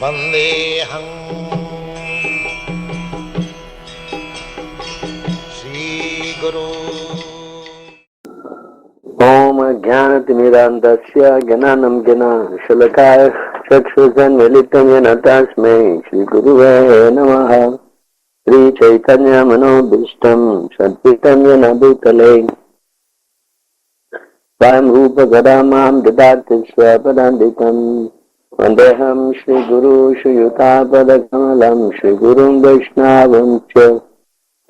Vandeham Shri Guru. Om Jnanatimirandasya Jnanam Jana Shalakaya Chakshushanmilitam Yena Tasmai Shri Guruve Namaha. Shri Chaitanya Manobhishtam Sadvitam Yena Bhutale Svayam Rupa Gadamam Dadati Swapadanditam Vandeham Shri Guru Shri Yutapada Kamalam Shri Gurum Vaishnavam Cha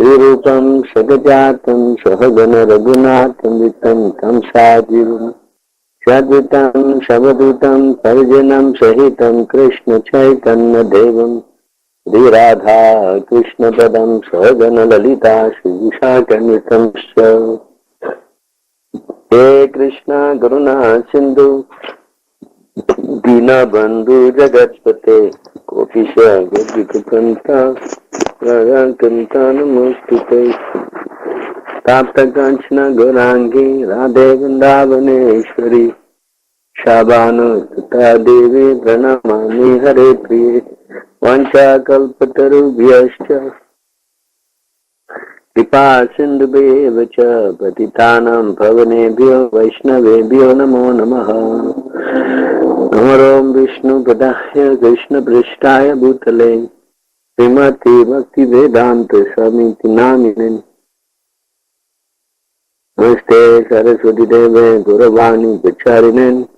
Shri Rupam Sagajatam Sahagana Raghunatham Vitam Tam Sajivam Shadvitam Shabaditam Parijanam Sahitam Krishna Chaitanya Devam Shri Radha Krishna Padam Sahagana Lalita Shri Vishakanitam Sha He Krishna Karuna Sindhu Dina Bandhu Jagatpate Kopisha Gopikakanta Ragakanta Namostute Tapta Kanchana Gaurangi Radhe Vrindavaneshwari Shabanu Sutta Devi Pranamami Hare Priye Vancha Kalpatarubhyascha Kripa Sindhubheva Cha Patitanam Pavanebhyo Vaishnavebhyo Namo Namaha Namarom Vishnu Padahya Krishna Prishtaya Bhutale Srimati Bhakti Vedanta Swamiti Namine Namaste Saraswati Deve Gauravani Pacharine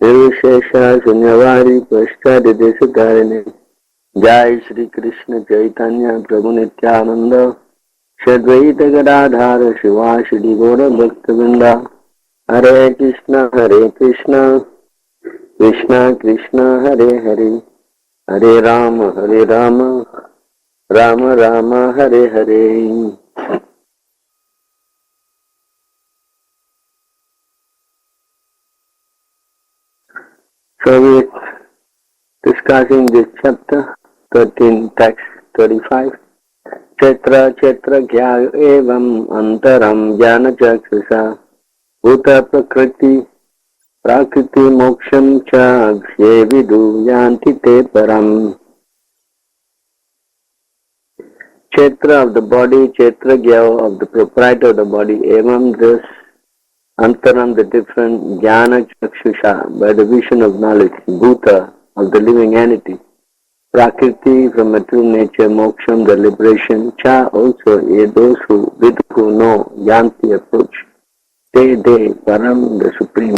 Nirvishesha Sunyavari Pashtadi Desakarine Jai Shri Krishna Chaitanya Prabhu Nityananda Shadvaita Gadadhara Shiva Shri Gaura Bhaktavinda Hare Krishna Krishna Krishna Hare Hare Hare Rama Rama Rama Hare Hare. So we're discussing this chapter 13, text 35. Chetra Chetra Kya Evam Antaram Jnana Chakshasa Bhuta Prakriti Prakriti Moksham Cha Kshe Vidu Yanti Te Param. Chetra of the body, Chetra Gya of the proprietor of the body, Evam this Antaram the different, Jnana Chakshusha by the vision of knowledge, Bhuta of the living entity, Prakriti from material nature, Moksham the liberation, Cha also those who know, Yanti approach, Te Param the supreme.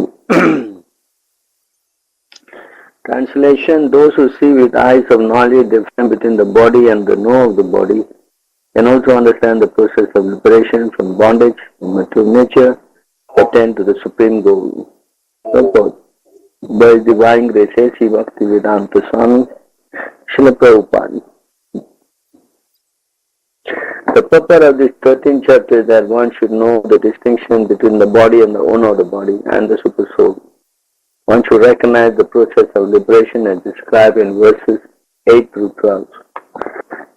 Translation: those who see with eyes of knowledge the difference between the body and the know of the body can also understand the process of liberation from bondage and material nature to attain to the supreme goal. Purport: by divine grace, Sri Bhaktivedanta Swami Srila Prabhupada. The purport of this 13th chapter is that one should know the distinction between the body and the owner of the body and the Supersoul. One should recognize the process of liberation as described in verses 8 through 12.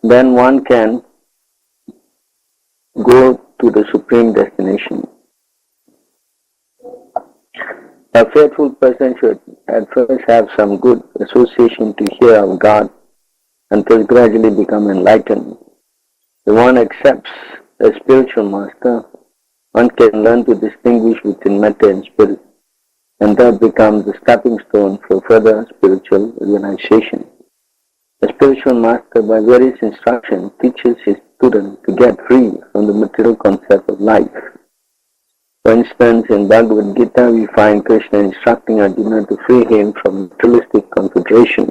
Then one can go to the supreme destination. A faithful person should at first have some good association to hear of God and thus gradually become enlightened. If one accepts a spiritual master, one can learn to distinguish between matter and spirit, and that becomes the stepping stone for further spiritual realization. The spiritual master, by various instructions, teaches his student to get free from the material concept of life. For instance, in Bhagavad-Gita, we find Krishna instructing Arjuna to free him from materialistic configuration.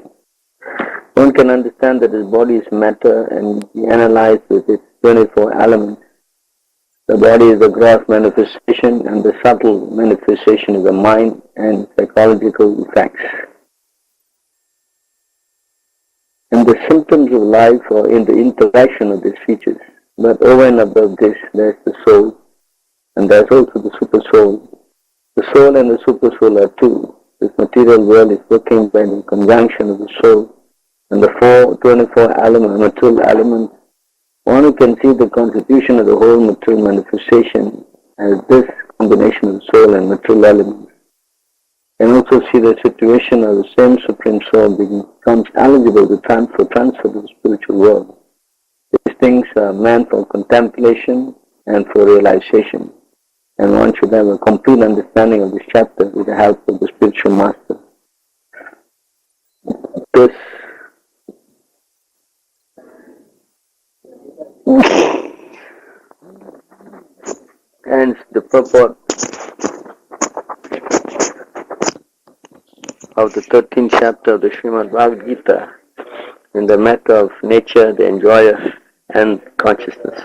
One can understand that his body is matter and be analyzed with its 24 elements. The body is the gross manifestation and the subtle manifestation is the mind and psychological effects. And the symptoms of life are in the interaction of these features. But over and above this, there is the soul, and there is also the Supersoul. The soul and the Supersoul are two. This material world is working by the conjunction of the soul and the 24 material elements. One who can see the constitution of the whole material manifestation as this combination of soul and material elements. And also see the situation of the same Supreme Soul becomes eligible to transfer to the spiritual world. These things are meant for contemplation and for realization. And one should have a complete understanding of this chapter with the help of the spiritual master. This ends the purport of the 13th chapter of the Srimad Bhagavad-Gita in the matter of nature, the enjoyer, and consciousness.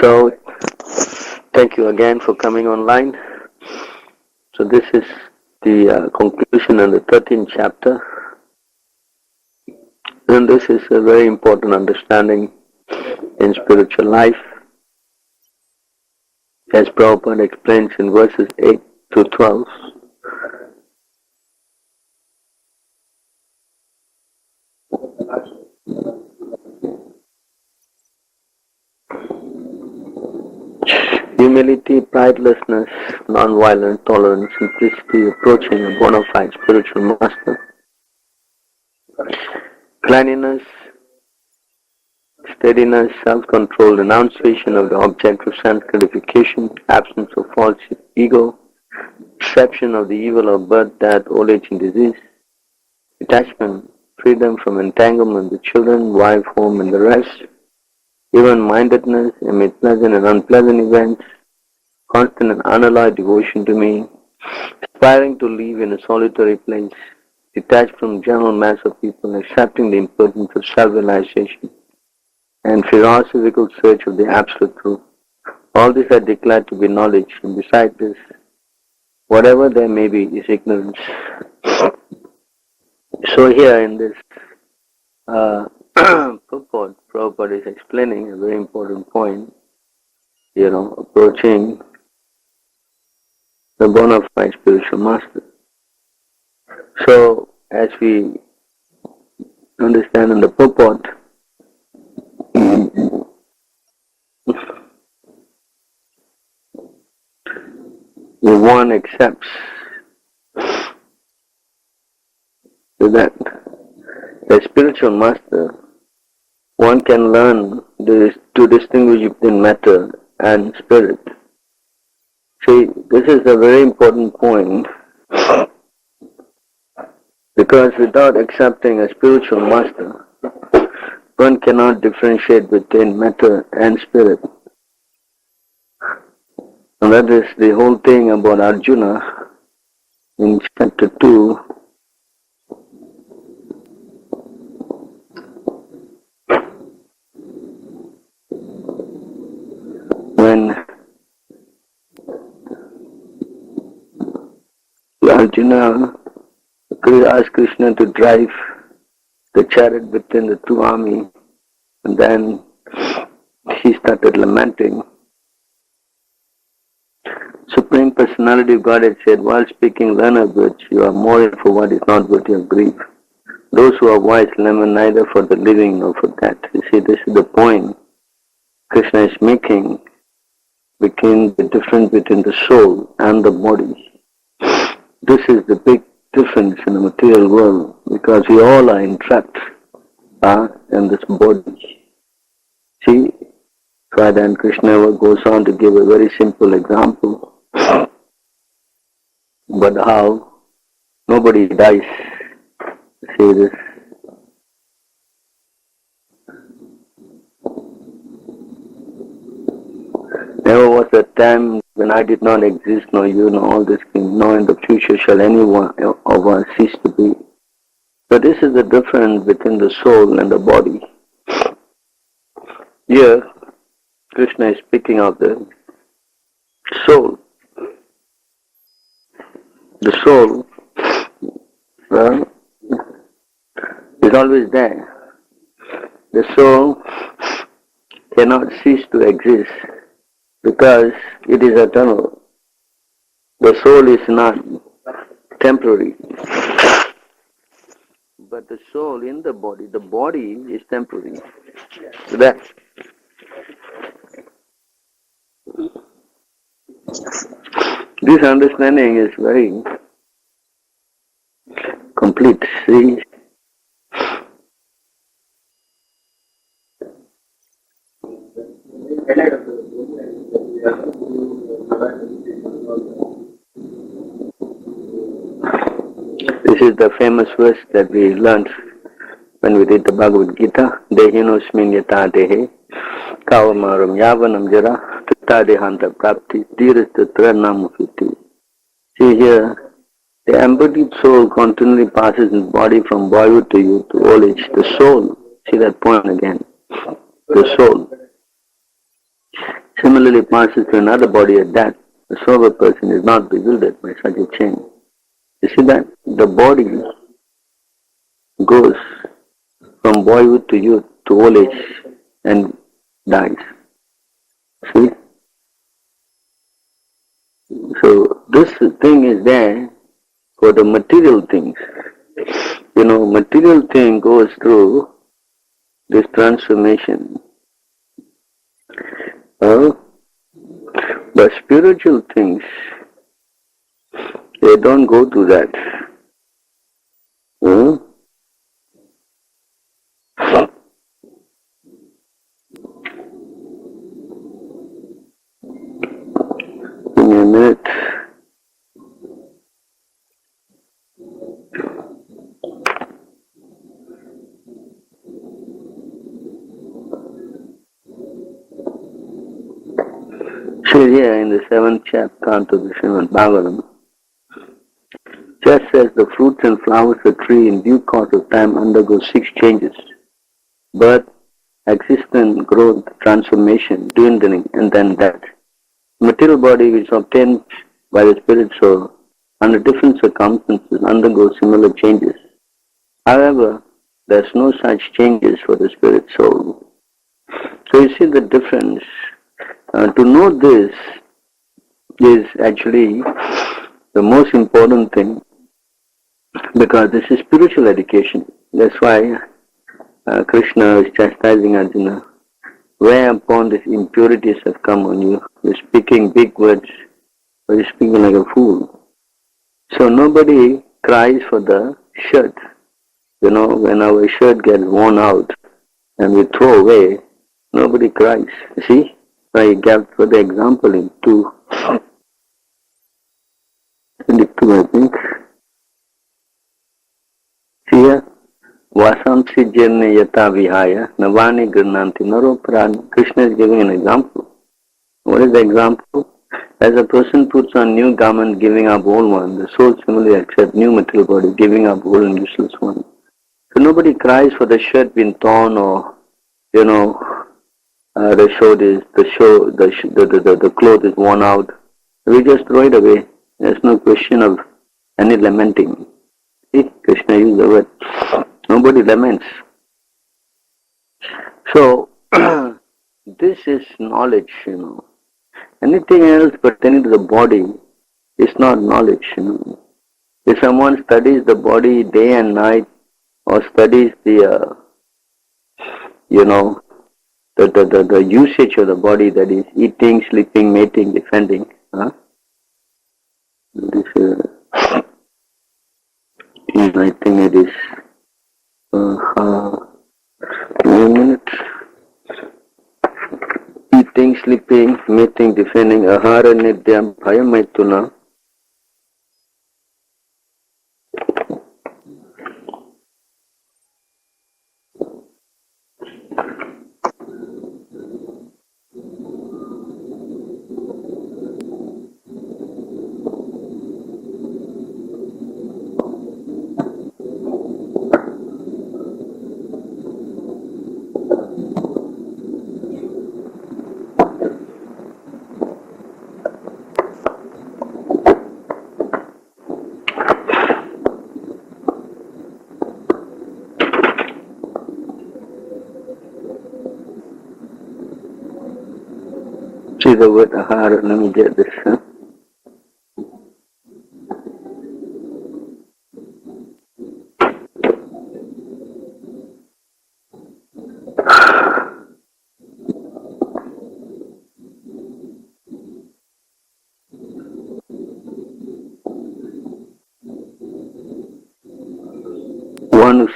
So, thank you again for coming online. So this is the conclusion of the 13th chapter. And this is a very important understanding in spiritual life. As Prabhupada explains in verses 8 to 12. Humility, pridelessness, non-violence, tolerance, simplicity, approaching a bona fide spiritual master. Cleanliness, steadiness, self-control, renunciation of the object of sense gratification, absence of false ego, perception of the evil of birth, death, old age and disease, detachment, freedom from entanglement with children, wife, home and the rest, even-mindedness amid pleasant and unpleasant events, constant and unalloyed devotion to me, aspiring to live in a solitary place, detached from general mass of people, accepting the importance of self-realization, and philosophical search of the absolute truth. All this I declare to be knowledge, and besides this, whatever there may be is ignorance. So here in this purport, Prabhupada is explaining a very important point, approaching the bona fide spiritual master. So, as we understand in the purport, if one accepts that a spiritual master, one can learn to distinguish between matter and spirit. See, this is a very important point, because without accepting a spiritual master, one cannot differentiate between matter and spirit. And that is the whole thing about Arjuna in chapter 2. When Arjuna asked Krishna to drive the chariot between the two armies, and then he started lamenting. Supreme Personality of Godhead said, while speaking learned words, you are mourning for what is not worthy of grief. Those who are wise lament neither for the living nor for death. You see, this is the point Krishna is making between the difference between the soul and the body. This is the big difference in the material world, because we all are entrapped in this body. See, Radha and Krishna goes on to give a very simple example, but how nobody dies. See this. Never was a time when I did not exist, nor you, nor all this thing, nor in the future shall any one of us cease to be. So this is the difference between the soul and the body. Here, Krishna is speaking of the soul. The soul is always there. The soul cannot cease to exist because it is eternal. The soul is not temporary. But the soul in the body is temporary. So that This understanding is very complete. See, this is the famous verse that we learned when we read the Bhagavad-Gita. Dehinosmin yata dehe kavamaram yavanam jara tata dehanta prapti dhirastatra namufiti. See here, the embodied soul continually passes in body from boyhood to youth to old age. The soul, see that point again, the soul similarly passes to another body at death. The sober person is not bewildered by such a change. You see that? The body goes from boyhood to youth to old age and dies. See? So this thing is there for the material things. You know, material thing goes through this transformation. But spiritual things, they don't go through that. Give me a minute. So here in the 7th chapter of the Srimad Bhagavatam, just as the fruits and flowers of a tree in due course of time undergo 6 changes: birth, existence, growth, transformation, dwindling, and then death. Material body which is obtained by the spirit soul under different circumstances undergoes similar changes. However, there is no such changes for the spirit soul. So you see the difference. To know this is actually the most important thing, because this is spiritual education. That's why Krishna is chastising Arjuna. Whereupon these impurities have come on you, you're speaking big words, but you're speaking like a fool. So nobody cries for the shirt. You know, when our shirt gets worn out and we throw away, nobody cries. You see? I gave for the example in 22, I think. Here, Vasamsi Jirne Yata Vihaya Navani Grananti Naroparani. Krishna is giving an example. What is the example? As a person puts on new garment, giving up old one, the soul similarly accepts new material body, giving up old and useless one. So nobody cries for the shirt being torn, or, you know, the cloth is worn out. We just throw it away. There's no question of any lamenting. See, Krishna used the word. Nobody laments. So, this is knowledge, you know. Anything else pertaining to the body is not knowledge, you know. If someone studies the body day and night, or studies the, the usage of the body, that is eating, sleeping, mating, defending. This, I think it is. A minute. Eating, sleeping, mating, defending, ahara, nidyam, bhayamaituna. See the word ahara, let me get this.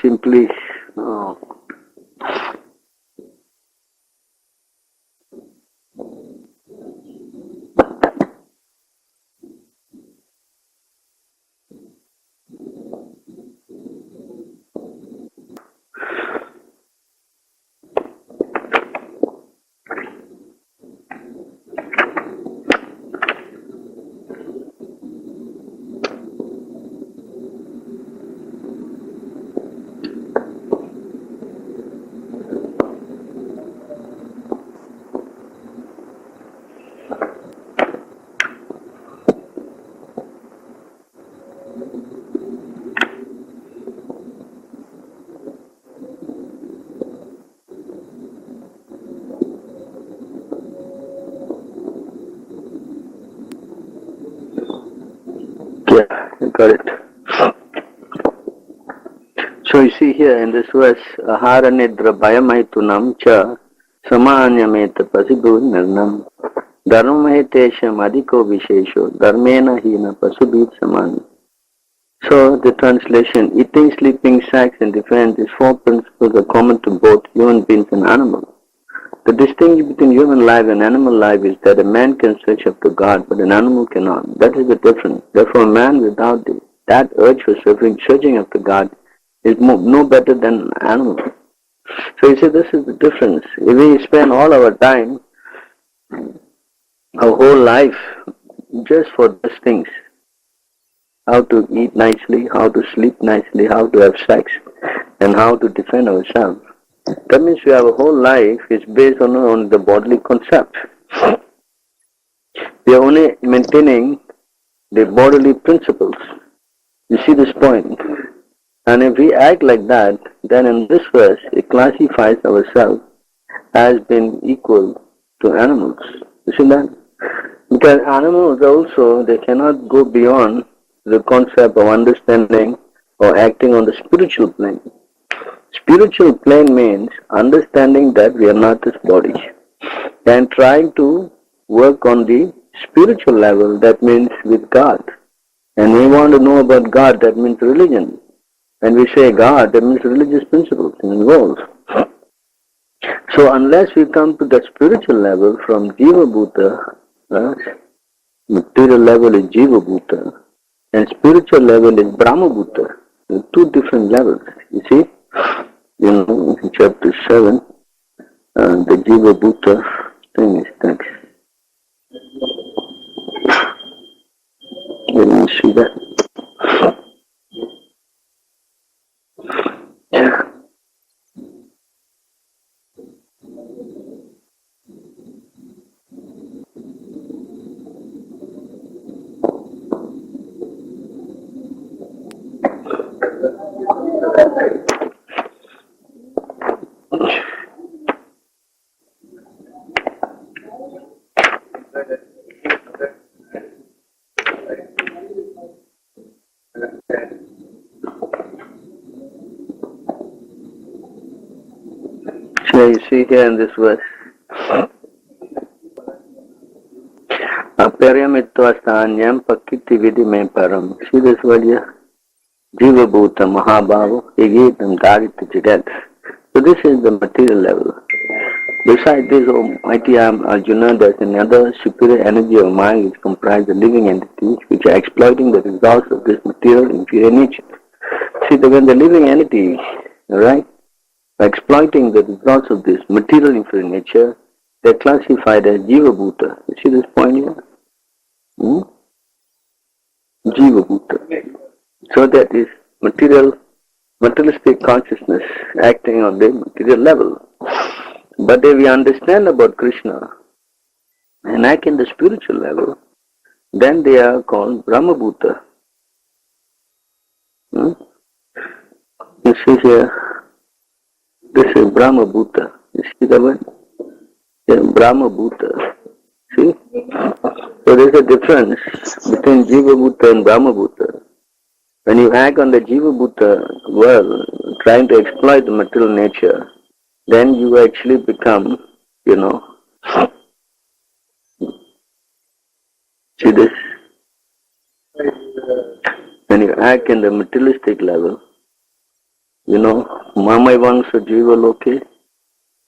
simply yeah, you got it. So you see here in this verse, ahara nidra bhayamaitunam cha samanyameta pasibhu nirnam dharmahetesham adhiko vishesho dharmena hina pasubhit saman. So the translation, eating, sleeping, sex and defense, these four principles are common to both human beings and animals. The distinction between human life and animal life is that a man can search after God, but an animal cannot. That is the difference. Therefore, a man without that urge for searching after God is no better than an animal. So you see, this is the difference. If we spend all our time, our whole life, just for these things, how to eat nicely, how to sleep nicely, how to have sex, and how to defend ourselves, that means we have a whole life is based on the bodily concept. We are only maintaining the bodily principles. You see this point? And if we act like that, then in this verse it classifies ourselves as being equal to animals. You see that? Because animals also, they cannot go beyond the concept of understanding or acting on the spiritual plane. Spiritual plane means understanding that we are not this body and trying to work on the spiritual level, that means with God. And we want to know about God, that means religion. When we say God, that means religious principles involved. So unless we come to that spiritual level from Jiva Bhuta, material level is Jiva Bhuta and spiritual level is Brahma Bhuta. Two different levels, you see. In chapter 7, the Jiva Bhuta thing is that. Let me see that. Yeah. So you see here in this verse, Apyamittvastanyam pakiti vidime param. See this word here? Jiva Bhuta Mahabhava Egetam Dharita Jagat. So this is the material level. Besides this, O mighty Arjuna, there is another superior energy of mind which comprises the living entities which are exploiting the results of this material inferior nature. See, when the living entity, right, are exploiting the results of this material inferior nature, they are classified as Jiva Bhuta. You see this point here? Jiva Bhuta. So that is materialistic consciousness acting on the material level. But if we understand about Krishna and act in the spiritual level, then they are called Brahma Bhuta. You see here, this is Brahma Bhuta. You see the word? Yeah, Brahma Bhuta. See? So there is a difference between Jiva Bhuta and Brahma Bhuta. When you act on the Jiva Bhuta world, trying to exploit the material nature, then you actually become, see this? When you act in the materialistic level, Mamai Vangsa Jiva Loke,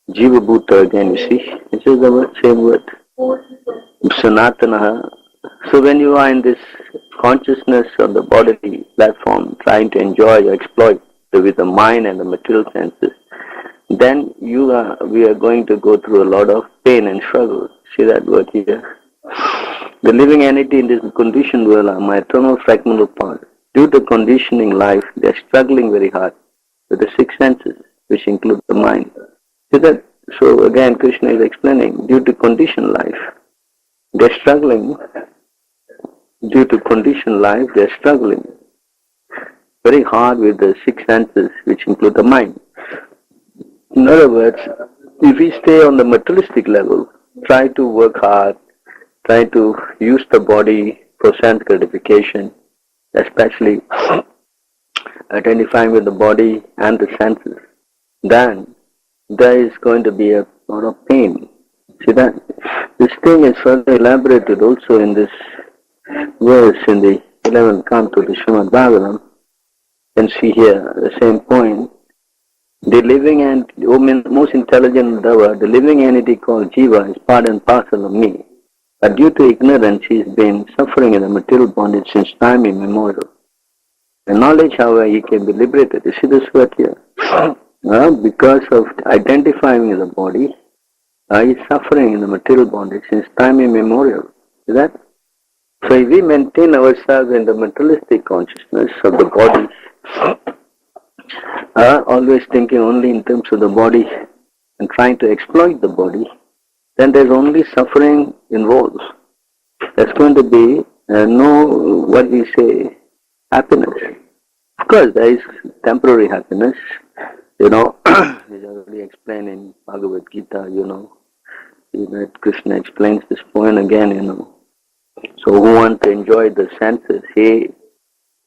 Jiva Bhuta again, you see. This is the word, same word. Sanatanaha. So when you are in this consciousness of the bodily platform, trying to enjoy or exploit with the mind and the material senses, then we are going to go through a lot of pain and struggle. See that word here? The living entity in this conditioned world are my eternal fragmental part. Due to conditioning life, they are struggling very hard with the six senses, which include the mind. See that? So again, Krishna is explaining, due to conditioned life, they are struggling. Due to conditioned life, they are struggling very hard with the six senses, which include the mind. In other words, if we stay on the materialistic level, try to work hard, try to use the body for sense gratification, especially identifying with the body and the senses, then there is going to be a lot of pain. See that? This thing is further elaborated also in this verse in the 11th canto of the Srimad Bhagavatam. You can see here the same point. The living and most intelligent Dava, the living entity called Jiva, is part and parcel of me. But due to ignorance, he has been suffering in the material bondage since time immemorial. The knowledge, however, he can be liberated. You see this word here? Because of identifying with the body, he is suffering in the material bondage since time immemorial. See that? So if we maintain ourselves in the materialistic consciousness of the body, always thinking only in terms of the body and trying to exploit the body, then there's only suffering involved. There's going to be no, happiness. Of course, there is temporary happiness, is already explained in Bhagavad-Gita, Krishna explains this point again, So who want to enjoy the senses, he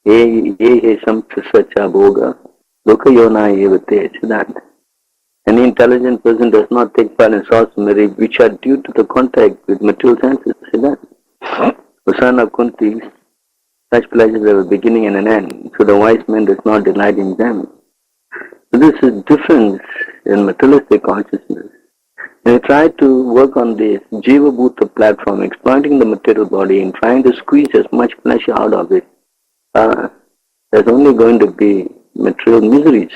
samsacha bhoga, dukkha yona evate, that. Any intelligent person does not take part in source marriage which are due to the contact with material senses, see that? The son of Kunti, such pleasures have a beginning and an end, so the wise man does not delight in them. So this is difference in materialistic consciousness. When you try to work on this Jiva Bhuta platform, exploiting the material body and trying to squeeze as much pleasure out of it, there's only going to be material miseries.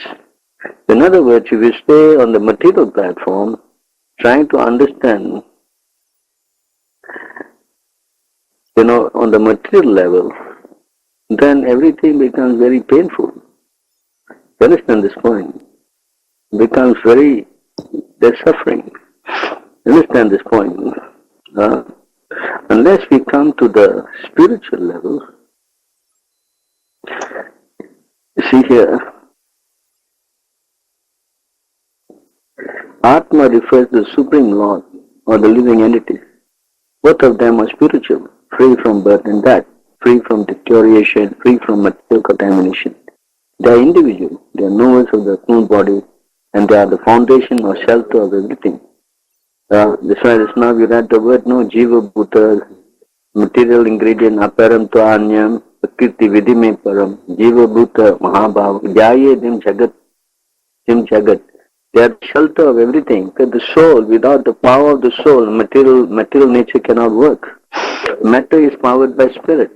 In other words, if you stay on the material platform, trying to understand, on the material level, then everything becomes very painful. You understand this point? It becomes there's suffering. You understand this point? Unless we come to the spiritual level, see here, Atma refers to the Supreme Lord or the living entity. Both of them are spiritual, free from birth and death, free from deterioration, free from material contamination. They are individual, they are knowers of the full body, and they are the foundation or shelter of everything. That's why just now we read the word, Jiva Bhuta, material ingredient, aparam to anyam, Kirti vidime param, Jiva Bhuta, Mahabhav, Jaya dim jagat. They are the shelter of everything. Because the soul, without the power of the soul, material nature cannot work. Matter is powered by spirit.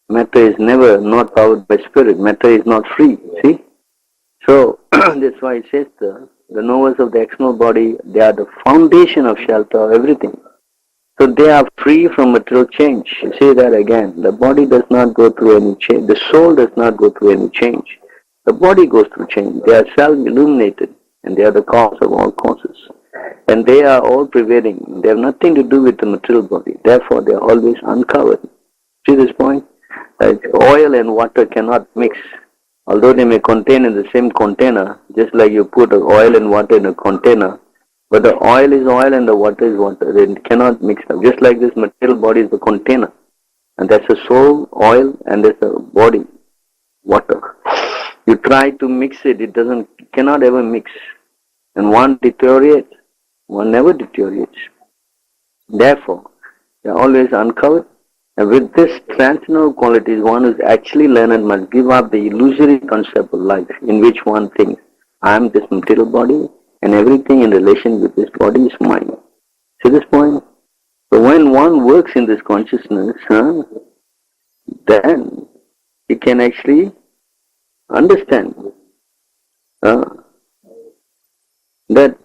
Matter is never not powered by spirit. Matter is not free. See? So that's why it says the knowers of the external body, they are the foundation of shelter of everything. So they are free from material change. You say that again. The body does not go through any change. The soul does not go through any change. The body goes through change. They are self-illuminated and they are the cause of all causes. And they are all prevailing. They have nothing to do with the material body. Therefore, they are always uncovered. See this point? Oil and water cannot mix. Although they may contain in the same container, just like you put oil and water in a container, but the oil is oil and the water is water. They cannot mix up. Just like this material body is a container. And that's a soul, oil, and there's a body, water. You try to mix it, it cannot ever mix. And one deteriorates, one never deteriorates. Therefore, they are always uncovered And with this transcendental qualities, one who is actually learned must give up the illusory concept of life in which one thinks, I am this material body and everything in relation with this body is mine. See this point? So when one works in this consciousness, then he can actually understand that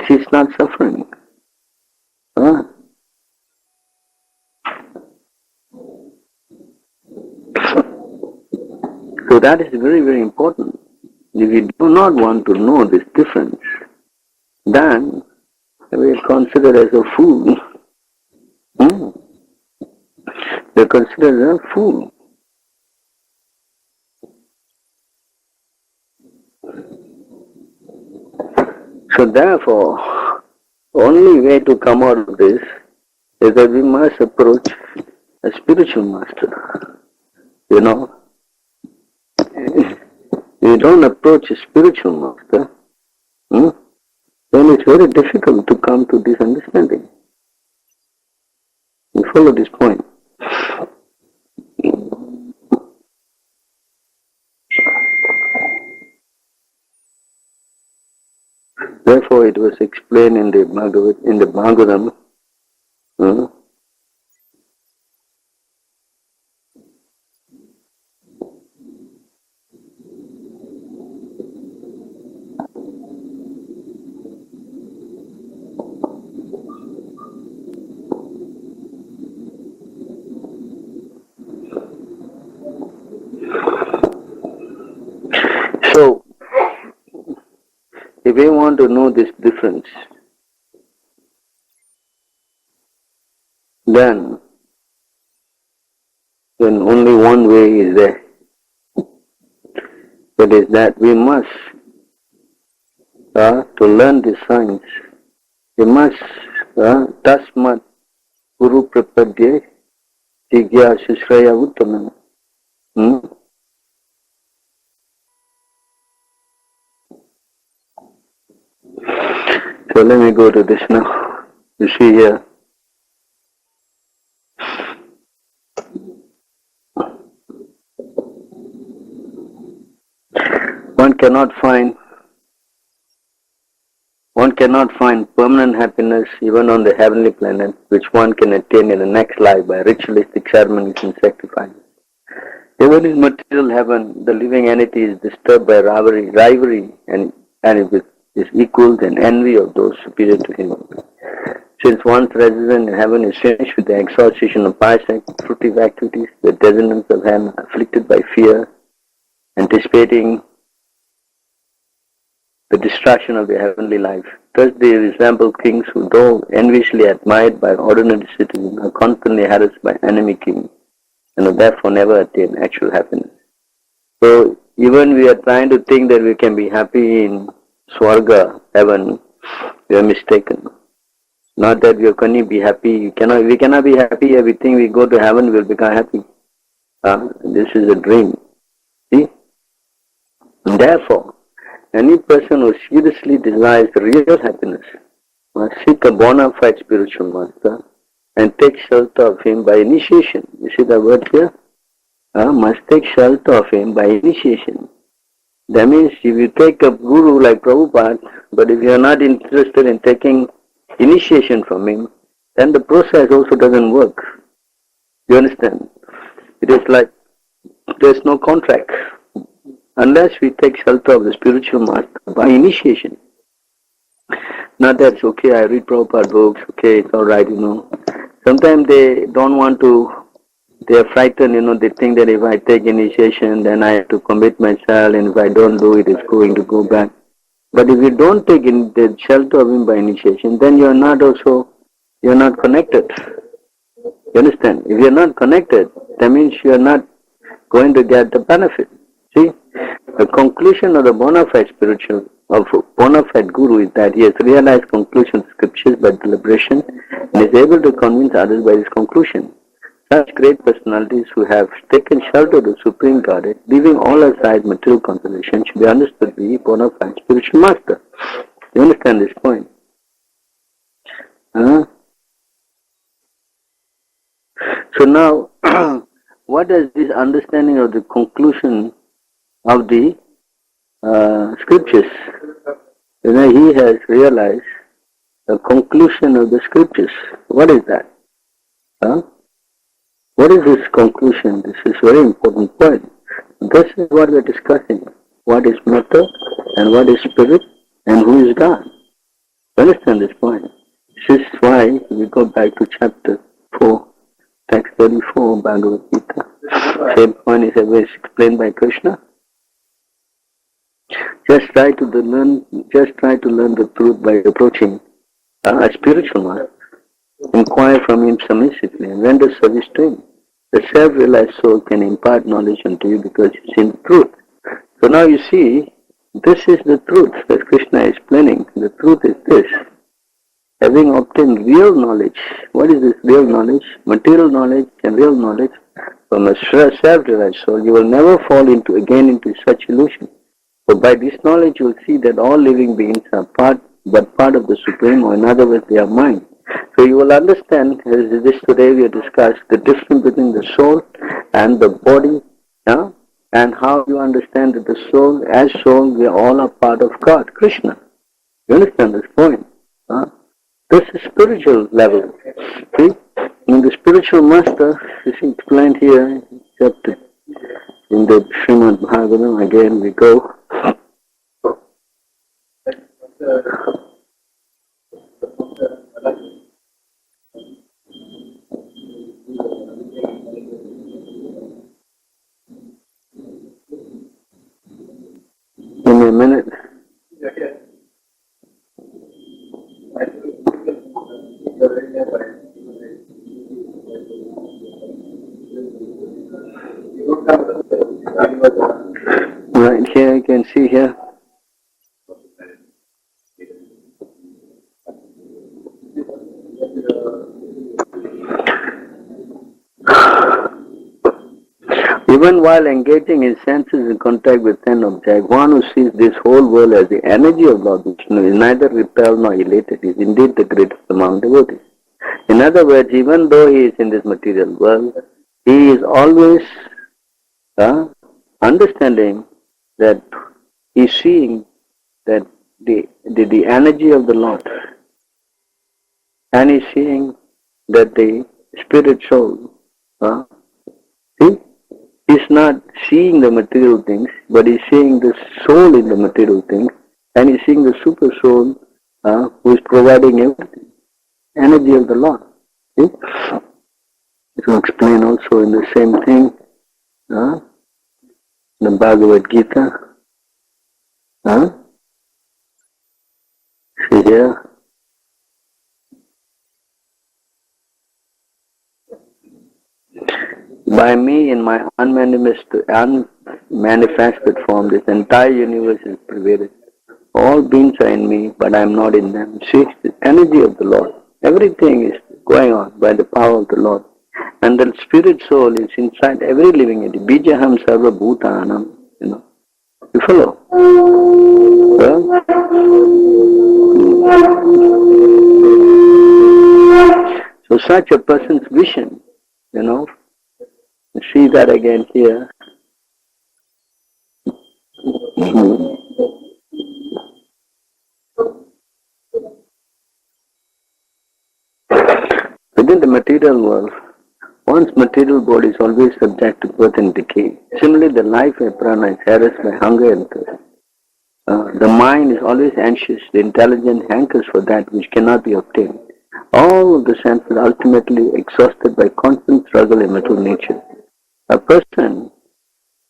he's not suffering. So that is very, very important. If you do not want to know this difference, then we are considered as a fool. We are considered as a fool. So therefore, the only way to come out of this is that we must approach a spiritual master. You know, if you don't approach a spiritual master, then it's very difficult to come to this understanding. You follow this point? Therefore, it was explained in the Bhagavatam. So, if we want to know this difference, then only one way is there. That is that we must, to learn this science, we must, tasmat guru prapadye jigya shishraya uttamam. So let me go to this now. You see here. One cannot find permanent happiness even on the heavenly planet, which one can attain in the next life by ritualistic ceremonies and sacrifices. Even in material heaven, the living entity is disturbed by rivalry and with his equals and envy of those superior to him. Since one's residence in heaven is finished with the exhaustion of pious fruitive activities, the descendants of heaven afflicted by fear, anticipating the destruction of their heavenly life. Thus they resemble kings who, though enviously admired by ordinary citizens, are constantly harassed by enemy kings and will therefore never attain actual happiness. So even we are trying to think that we can be happy in Swarga, heaven, we are mistaken. Not that we can be happy, we cannot be happy, everything we go to heaven will become happy. This is a dream. See? And therefore, any person who seriously desires real happiness must seek a bona fide spiritual master and take shelter of him by initiation. You see the word here? Must take shelter of him by initiation. That means if you take a guru like Prabhupada, but if you are not interested in taking initiation from him, then the process also doesn't work. You understand? It is like there's no contract. Unless we take shelter of the spiritual master by initiation. Not that it's okay, I read Prabhupada books, okay, it's alright, Sometimes they don't want to, they are frightened, they think that if I take initiation, then I have to commit myself, and if I don't do it, it's going to go back. But if you don't take in the shelter of him by initiation, then you're not connected. You understand? If you're not connected, that means you're not going to get the benefit. See, the conclusion of the bona fide guru is that he has realized conclusion of scriptures by deliberation and is able to convince others by his conclusion. Such great personalities who have taken shelter of the Supreme Godhead, leaving all aside material consolation, should be understood to be bona fide spiritual master. You understand this point? So now, what is this understanding of the conclusion of the scriptures? He has realized the conclusion of the scriptures. What is that? Huh? What is this conclusion? This is very important point. This is what we are discussing. What is matter and what is spirit and who is God? Understand this point. This is why we go back to chapter 4, text 34, Bhagavad-Gita. Same point is always explained by Krishna. Just try to learn the truth by approaching a spiritual man. Inquire from him submissively and render service to him. The self-realized soul can impart knowledge unto you because it's in the truth. So now you see, this is the truth that Krishna is explaining. The truth is this. Having obtained real knowledge, what is this real knowledge? Material knowledge and real knowledge from a self-realized soul, you will never fall into such illusion. So by this knowledge you will see that all living beings are part of the Supreme, or in other words, they are mind. So you will understand, as this today we have discussed, the difference between the soul and the body, and how you understand that the soul, as soul, we all are part of God, Krishna. You understand this point? This is spiritual level. See? In the spiritual master, this is explained here, chapter in the Srimad Bhagavatam, again we go. Give me a minute. Right here, you can see here. Even while engaging in senses in contact with an object, one who sees this whole world as the energy of Lord Vishnu is neither repelled nor elated, is indeed the greatest among devotees. In other words, even though he is in this material world, he is always understanding that he is seeing that the energy of the Lord, and he is seeing that the spirit soul, he's not seeing the material things, but he's seeing the soul in the material things, and he's seeing the super soul who is providing everything. Energy of the Lord. See? It will explain also in the same thing, the Bhagavad-Gita. See here. By me, in my unmanifested form, this entire universe is pervaded. All beings are in me, but I am not in them. See, the energy of the Lord. Everything is going on by the power of the Lord. And the spirit soul is inside every living entity. Bijaham sarva bhutanam. You follow? So such a person's vision, see that again here. Within the material world, one's material body is always subject to birth and decay. Similarly, the life of prana is harassed by hunger and thirst. The mind is always anxious. The intelligence hankers for that which cannot be obtained. All of the senses are ultimately exhausted by constant struggle in material nature. A person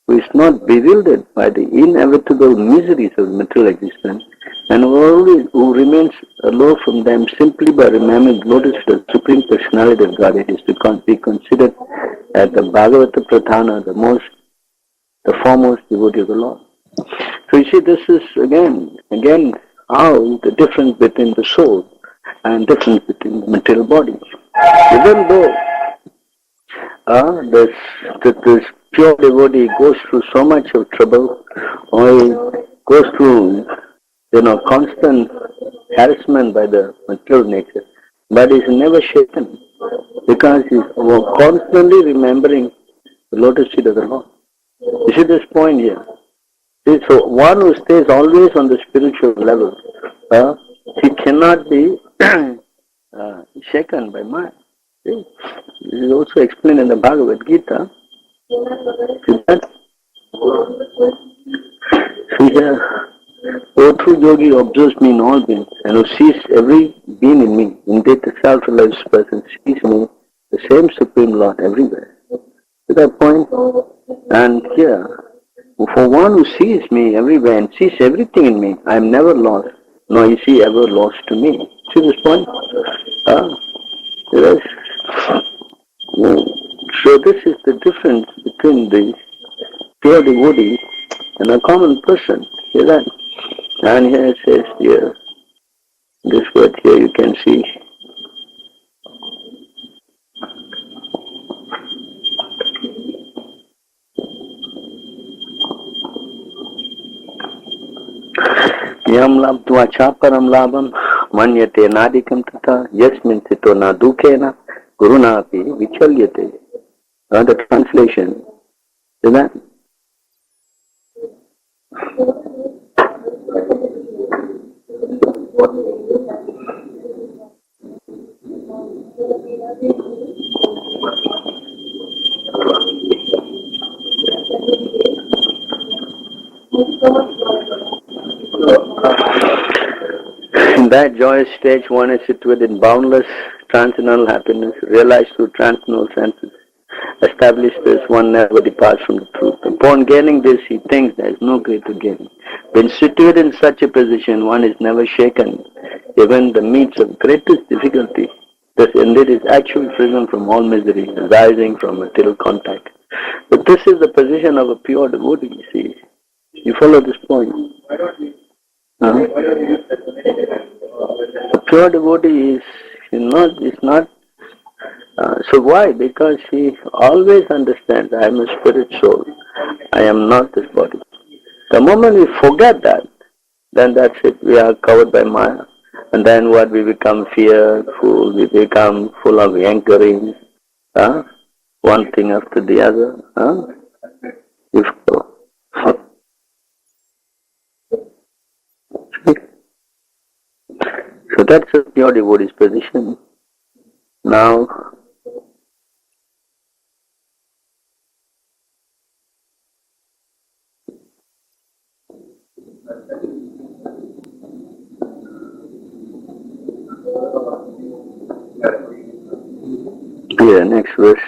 who is not bewildered by the inevitable miseries of material existence and who remains aloof from them simply by remembering notice the Supreme Personality of Godhead is to be considered as the Bhagavata Pradhana, the foremost devotee of the Lord. So you see, this is again how the difference between the soul and difference between the material body. Even though this pure devotee goes through so much of trouble, or he goes through constant harassment by the material nature, but is never shaken. Because he's constantly remembering the lotus feet of the Lord. You see this point here? See, so one who stays always on the spiritual level, he cannot be shaken by mind. See? This is also explained in the Bhagavad-Gita. See that? See here. O true yogi observes me in all beings, and who sees every being in me. Indeed, the self-realized person sees me, the same Supreme Lord, everywhere. To that point, and here, for one who sees me everywhere and sees everything in me, I am never lost, nor is he ever lost to me. See this point? Yes. So this is the difference between the pure devotee and a common person. See that? And here it says here, this word here you can see. Yam labdva chaparam labam manyate nadikam tata yasmin sito na dukena guruna api vichalyate. The translation. See that? In that joyous stage, one is situated in boundless transcendental happiness, realized through transcendental senses. Established this, one never departs from the truth. Upon gaining this, he thinks there is no greater gain. When situated in such a position, one is never shaken, even in the midst of greatest difficulty. Thus, indeed, is actual freedom from all misery, arising from material contact. But this is the position of a pure devotee, you see. You follow this point? A pure devotee is not. So why? Because he always understands, I am a spirit soul. I am not this body. The moment we forget that, then that's it. We are covered by Maya. And then what? We become fearful. We become full of hankering. One thing after the other. So that's a pure devotee's position. Now, here, next verse.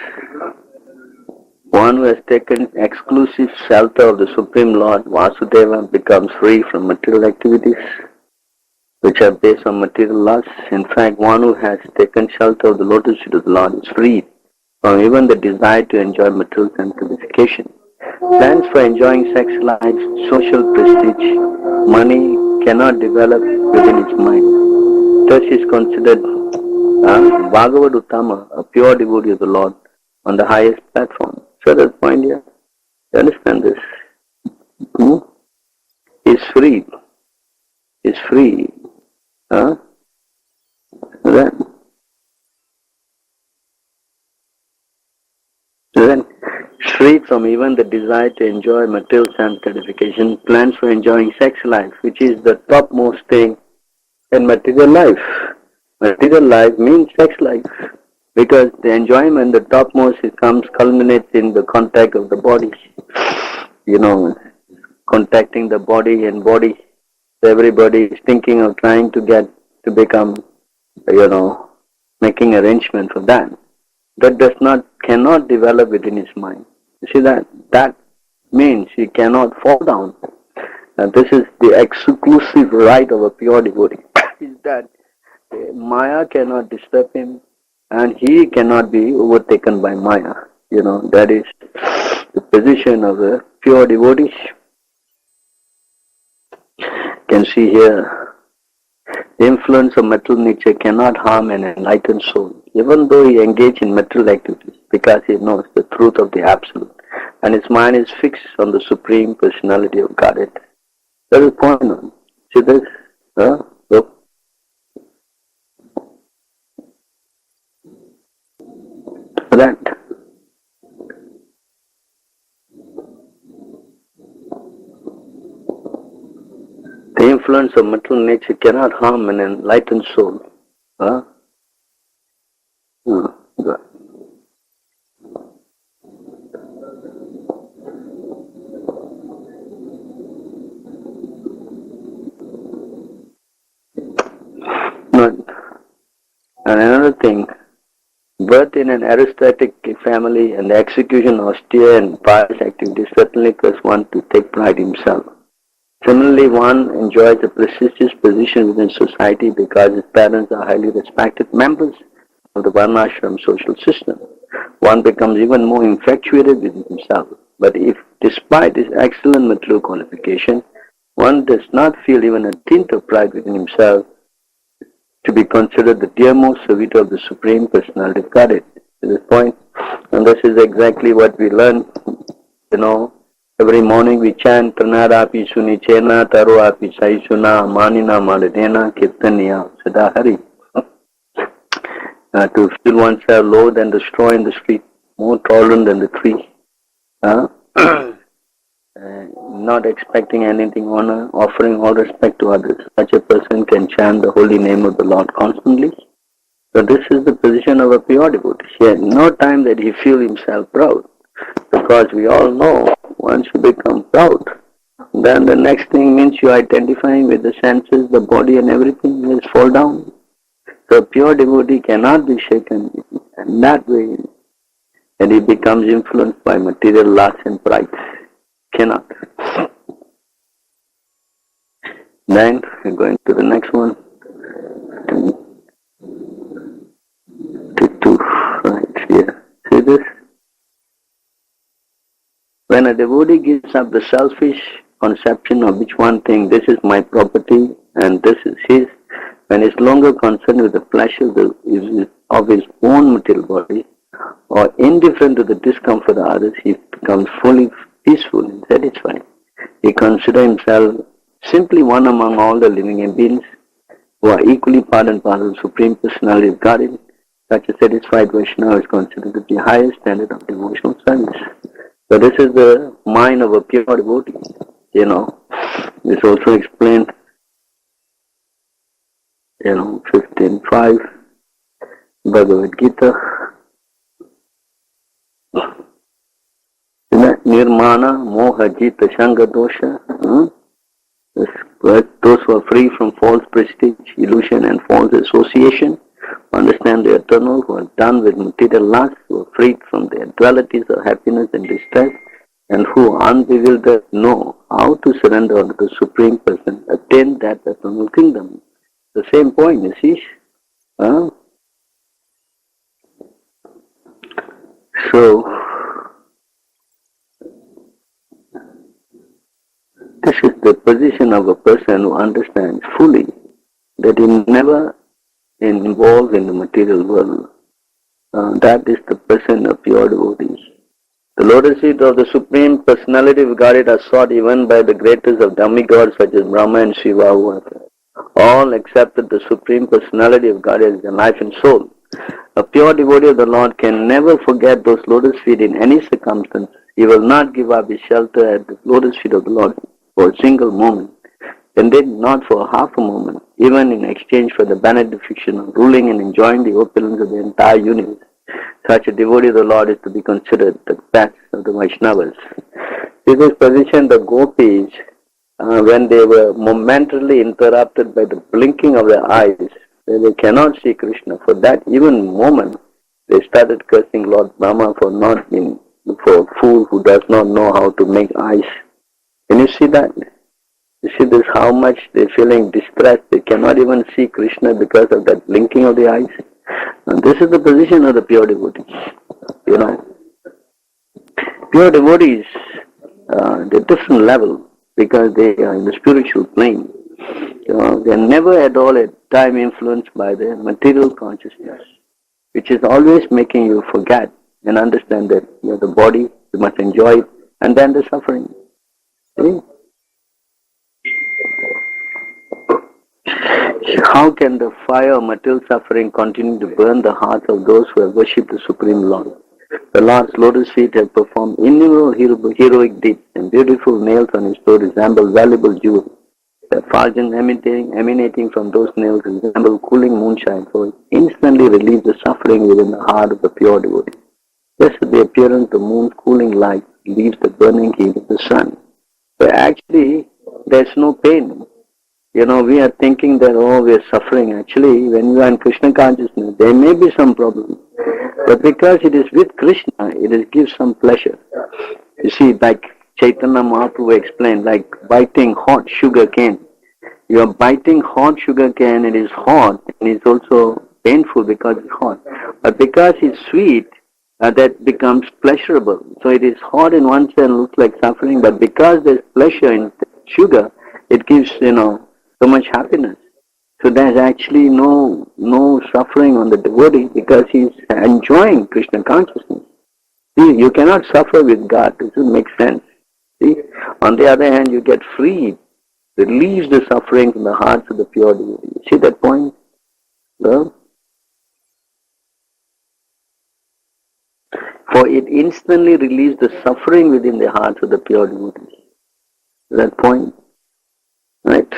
One who has taken exclusive shelter of the Supreme Lord, Vasudeva, becomes free from material activities which are based on material lusts. In fact, one who has taken shelter of the lotus feet of the Lord is freed from even the desire to enjoy material and gratification. Plans for enjoying sex life, social prestige, money cannot develop within its mind. Thus is considered Bhagavad-Uttama, a pure devotee of the Lord, on the highest platform. So that point here, you understand this? Is free. Is free. Then freed from even the desire to enjoy material sense gratification, plans for enjoying sex life, which is the topmost thing in material life. Material life means sex life, because the enjoyment, the topmost, it culminates in the contact of the body. Contacting the body and body. Everybody is thinking of trying to become, making arrangement for that. That cannot develop within his mind. You see that? That means he cannot fall down. And this is the exclusive right of a pure devotee. Is that Maya cannot disturb him and he cannot be overtaken by Maya. That is the position of a pure devotee. You can see here, the influence of material nature cannot harm an enlightened soul, even though he engage in material activities, because he knows the truth of the Absolute, and his mind is fixed on the Supreme Personality of Godhead. That is the point. See this? Look. that the influence of material nature cannot harm an enlightened soul. Huh? Good. Good. And another thing, birth in an aristocratic family and the execution of austere and pious activities certainly causes one to take pride in himself. Similarly, one enjoys a prestigious position within society because his parents are highly respected members of the Varnashram social system. One becomes even more infatuated with himself. But if, despite his excellent material qualification, one does not feel even a tint of pride within himself, to be considered the dearmost servitor of the Supreme Personality of Godhead. To this point, and this is exactly what we learn, every morning we chant Pranadapi Suni Chena Taro Api Saisuna Manina Maladena Kirtaniya Sadahari. To feel oneself lower than the straw in the street, more tolerant than the tree. Not expecting anything honor, offering all respect to others. Such a person can chant the holy name of the Lord constantly. So this is the position of a pure devotee. He had no time that he feel himself proud. Because we all know, once you become proud, then the next thing means you identifying with the senses, the body and everything will fall down. So a pure devotee cannot be shaken in that way. And he becomes influenced by material lust and pride. Cannot. Then we're going to the next one. Right here. See this? When a devotee gives up the selfish conception of which one thing, this is my property and this is his, when he is longer concerned with the pleasure of his own material body or indifferent to the discomfort of others, he becomes fully peaceful and satisfied. He considers himself simply one among all the living beings who are equally part and parcel of the Supreme Personality of Godhead. Such a satisfied Vaishnava is considered to be the highest standard of devotional service. So this is the mind of a pure devotee. This also explained, 15.5, Bhagavad-Gita. Nirmana, Moha, Jita, Shanga, Dosha. Those who are free from false prestige, illusion and false association, understand the eternal, who are done with material lust, who are freed from the dualities of happiness and distress, and who unbewildered know how to surrender unto the Supreme Person, attain that eternal kingdom. The same point, you see. So, this is the position of a person who understands fully that he never involved in the material world. That is the person of pure devotee. The lotus feet of the Supreme Personality of Godhead are sought even by the greatest of demigods such as Brahma and Shiva, who have all accepted the Supreme Personality of Godhead as their life and soul. A pure devotee of the Lord can never forget those lotus feet in any circumstance. He will not give up his shelter at the lotus feet of the Lord for a single moment, and then not for half a moment, even in exchange for the benediction of ruling and enjoying the opulence of the entire universe. Such a devotee of the Lord is to be considered the best of the Vaishnavas. In this position, the gopis, when they were momentarily interrupted by the blinking of their eyes, they cannot see Krishna, for that even moment, they started cursing Lord Brahma for a fool who does not know how to make eyes. Can you see that? You see this, how much they're feeling distressed. They cannot even see Krishna because of that blinking of the eyes. And this is the position of the pure devotees. Pure devotees, they're different level because they are in the spiritual plane. They're never at all at time influenced by the material consciousness, which is always making you forget and understand that you're the body, you must enjoy it, and then the suffering. See? How can the fire of material suffering continue to burn the hearts of those who have worshipped the Supreme Lord? The Lord's lotus feet have performed innumerable heroic deeds, and beautiful nails on his toe resemble valuable jewels. The effulgence emanating from those nails resemble cooling moonshine, for it instantly relieves the suffering within the heart of the pure devotee. Just as the appearance of the moon's cooling light leaves the burning heat of the sun. So actually, there's no pain. We are thinking that, we are suffering. Actually, when you are in Krishna consciousness, there may be some problem. But because it is with Krishna, it gives some pleasure. You see, like Chaitanya Mahaprabhu explained, like biting hot sugar cane. You are biting hot sugar cane, it is hot, and it's also painful because it's hot. But because it's sweet, that becomes pleasurable. So it is hot in one sense, looks like suffering, but because there's pleasure in sugar, it gives, so much happiness. So there's actually no suffering on the devotee because he's enjoying Krishna consciousness. See, you cannot suffer with God. This doesn't make sense. See, on the other hand, you get freed, relieves the suffering from the hearts of the pure devotee. See that point? No? For it instantly relieves the suffering within the hearts of the pure devotees. That point? Right?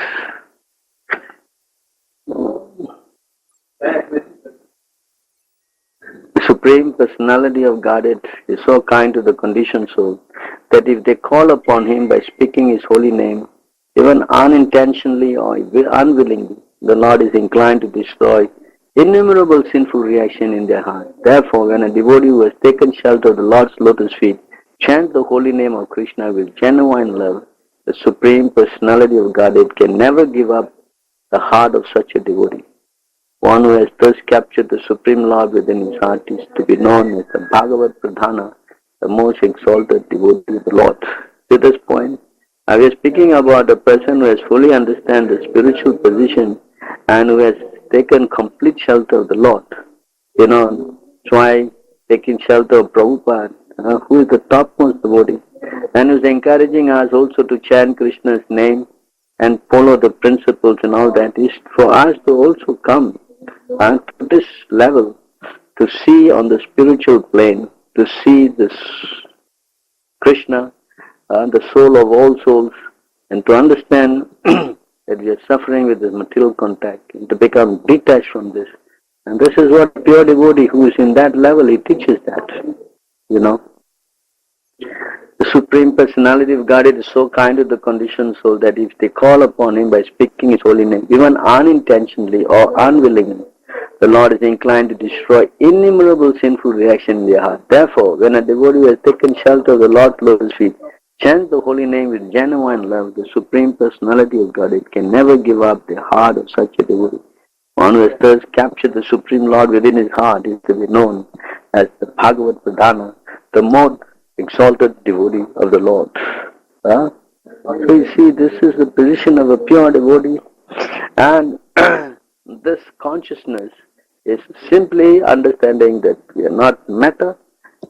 The Supreme Personality of Godhead is so kind to the conditioned soul that if they call upon Him by speaking His holy name, even unintentionally or unwillingly, the Lord is inclined to destroy innumerable sinful reaction in their heart. Therefore, when a devotee who has taken shelter of the Lord's lotus feet chants the holy name of Krishna with genuine love, the Supreme Personality of Godhead can never give up the heart of such a devotee. One who has thus captured the Supreme Lord within his heart is to be known as the Bhagavad-Gita, the most exalted devotee of the Lord. To this point, I was speaking about a person who has fully understood the spiritual position and who has taken complete shelter of the Lord. Try taking shelter of Prabhupada, who is the topmost devotee, and who is encouraging us also to chant Krishna's name and follow the principles and all that, is for us to also come to this level, to see on the spiritual plane, to see this Krishna, the soul of all souls, and to understand that we are suffering with this material contact, and to become detached from this. And this is what pure devotee who is in that level, he teaches that. The Supreme Personality of Godhead is so kind to the conditioned soul that if they call upon Him by speaking His holy name, even unintentionally or unwillingly, the Lord is inclined to destroy innumerable sinful reaction in their heart. Therefore, when a devotee has taken shelter of the Lord's lotus feet, chants the holy name with genuine love, the Supreme Personality of Godhead can never give up the heart of such a devotee. One who has thus captured the Supreme Lord within his heart is to be known as the Bhagavad-Gita, the most exalted devotee of the Lord. So you see, this is the position of a pure devotee, and this consciousness is simply understanding that we are not matter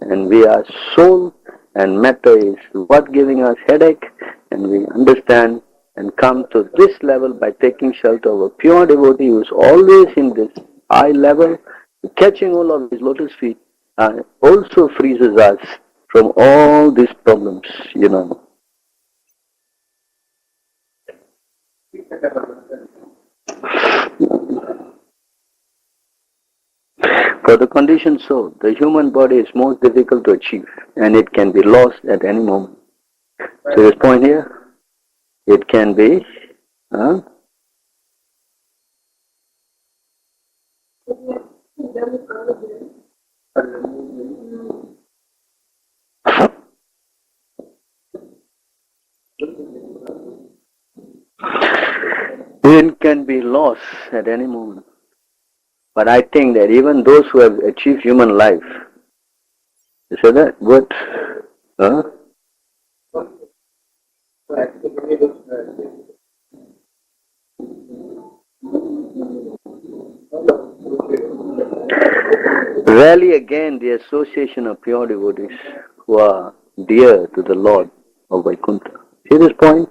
and we are soul, and matter is what giving us headache, and we understand and come to this level by taking shelter of a pure devotee who is always in this high level, catching all of his lotus feet, also freezes us from all these problems, For the conditioned soul, the human body is most difficult to achieve, and it can be lost at any moment. So this point here, it can be it can be lost at any moment. But I think that even those who have achieved human life, you say that? What? Rarely again the association of pure devotees who are dear to the Lord of Vaikuntha. See this point?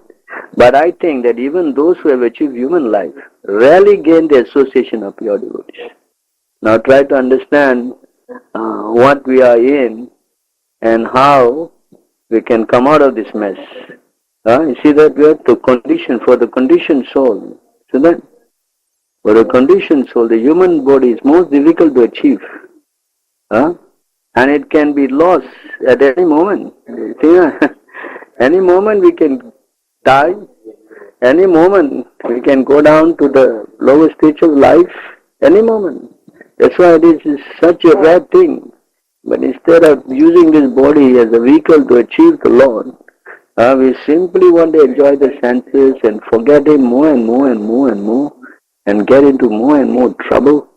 But I think that even those who have achieved human life rarely gain the association of pure devotees. Now try to understand what we are in and how we can come out of this mess. You see that we have to condition for the conditioned soul. See that? For a conditioned soul, the human body is most difficult to achieve. And it can be lost at any moment. See, any moment we can die, any moment we can go down to the lower stage of life, any moment. That's why this is such a bad thing. But instead of using this body as a vehicle to achieve the Lord, we simply want to enjoy the senses and forget Him more and more and more and more, and get into more and more trouble,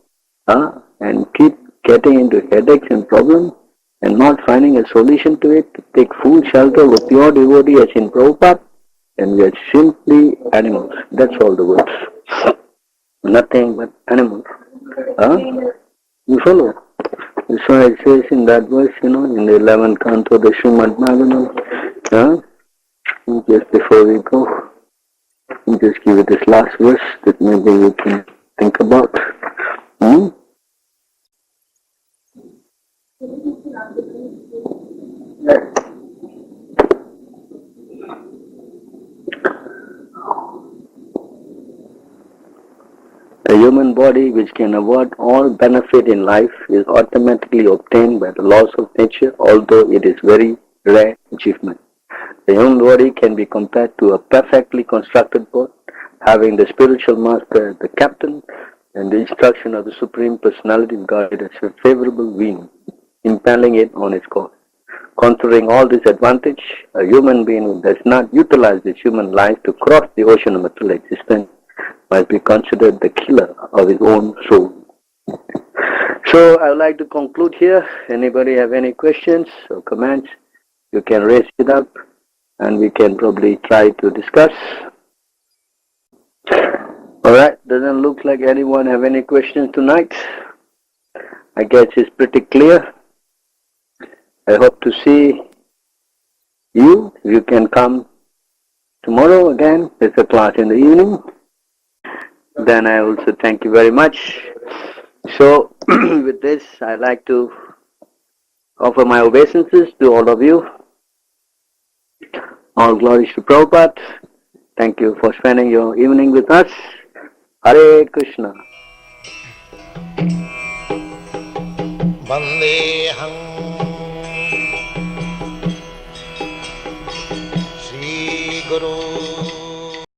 and keep getting into headaches and problems, and not finding a solution to it, to take full shelter of a pure devotee as in Prabhupada, and we are simply animals. That's all the words. Nothing but animals. You follow? That's why it says in that verse, in the 11th canto of the Srimad Bhagavatam, just before we go, just give it this last verse that maybe you can think about. A human body which can award all benefit in life is automatically obtained by the laws of nature, although it is very rare achievement. The human body can be compared to a perfectly constructed boat, having the spiritual master as the captain and the instruction of the Supreme Personality of God as a favorable wind, impelling it on its course. Considering all this advantage, a human being who does not utilize this human life to cross the ocean of material existence must be considered the killer of his own soul. So I would like to conclude here. Anybody have any questions or comments? You can raise it up and we can probably try to discuss. Alright, doesn't look like anyone have any questions tonight. I guess it's pretty clear. I hope to see you. You can come tomorrow again. There's a class in the evening. Then I also thank you very much. So with this, I'd like to offer my obeisances to all of you. All glories to Prabhupada. Thank you for spending your evening with us. Hare Krishna. Vandeham Shri Guru